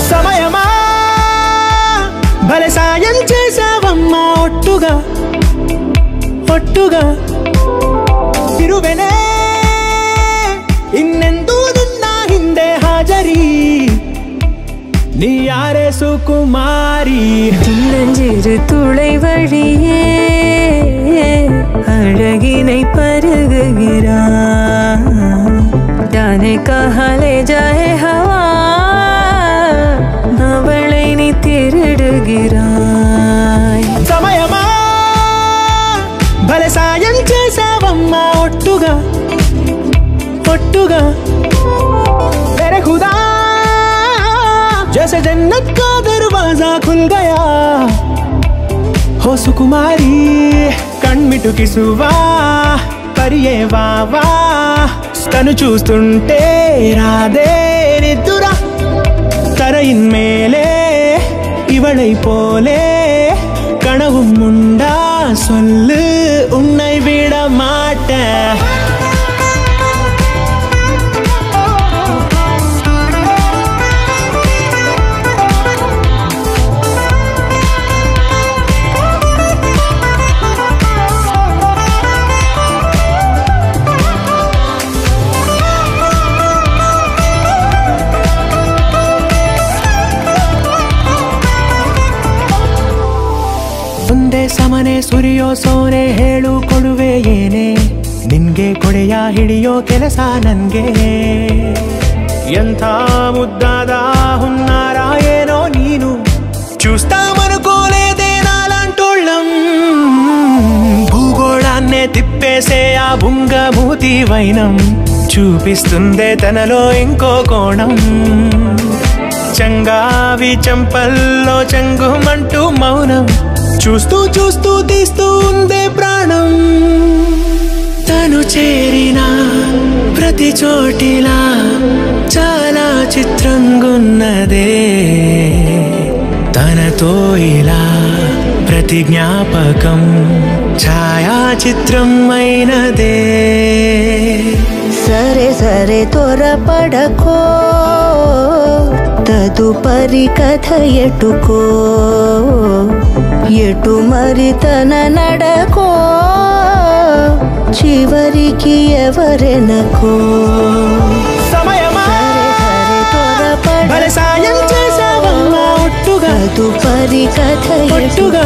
సమయమా భలే సాయం చేసావమ్మా ఒట్టుగా ఒట్టుగా ತಿರುವೆನೆ ಇನ್ನೆಂದೂ ನಿನ್ನ ಹಿಂದೆ ಹಾಜರಿ நீ யாரே சுகுமாரி துளஞ்சிறு துளை வழியே அழகினை பருகுகிறாய் जाने कहाँ ले जाए हवा அவளை நீ திருடுகிறாய் సమయమా భలే సాయం చేసావమ్మా ఒట్టుగా ఒట్టుగా मेरे खुदा जैसे जन्नत का दरवाजा खुल गया हो सुकुमारी కణ్మిటుకిసువా పరియే వావా తను చూస్తుంటే రాదే నిద్దురా தரையின்மேலே இவளை போலே கனவும் உண்டா சொல்லு உன்னை விட மாட்டேன் ಒಂದೇ ಸಮನೆ ಸುರಿಯೋ ಸೋನೆ ಹೇಳು ಕೊಡುವೆ ಏನೇ ನಿನ್ಗೆ ಕೊಡೆಯ ಹಿಡಿಯೋ ಕೆಲಸ ನನ್ಗೆ ಎಂಥ ముద్దాದ ಹುನ್ನಾರ ಏನೋ ನೀನು చూస్తామనుకోలేదే నాలాంటోళ్ళం భూగోళాన్నే తిప్పేసే ఆ బుంగమూతి వైనం చూపిస్తుందే తనలో ఇంకో కోణం చంగావి చంపల్లో చంగుమంటూ మౌనం చూస్తూ చూస్తూ తీస్తూ ఉందే ప్రాణం తను చేరిన ప్రతి చోటిలా చాలా చిత్రంగున్నదే తనతో ఇలా ప్రతి జ్ఞాపకం ఛాయాచిత్రం అయినదే సరే సరే త్వరపడకో తదుపరి కథ ఎటుకో ఎటు మరి తన నడకో చివరికి ఎవరెనకో సమయమా భలే సాయం చేసావమ్మా ఒట్టుగా తదుపరి కథ ఎటుకో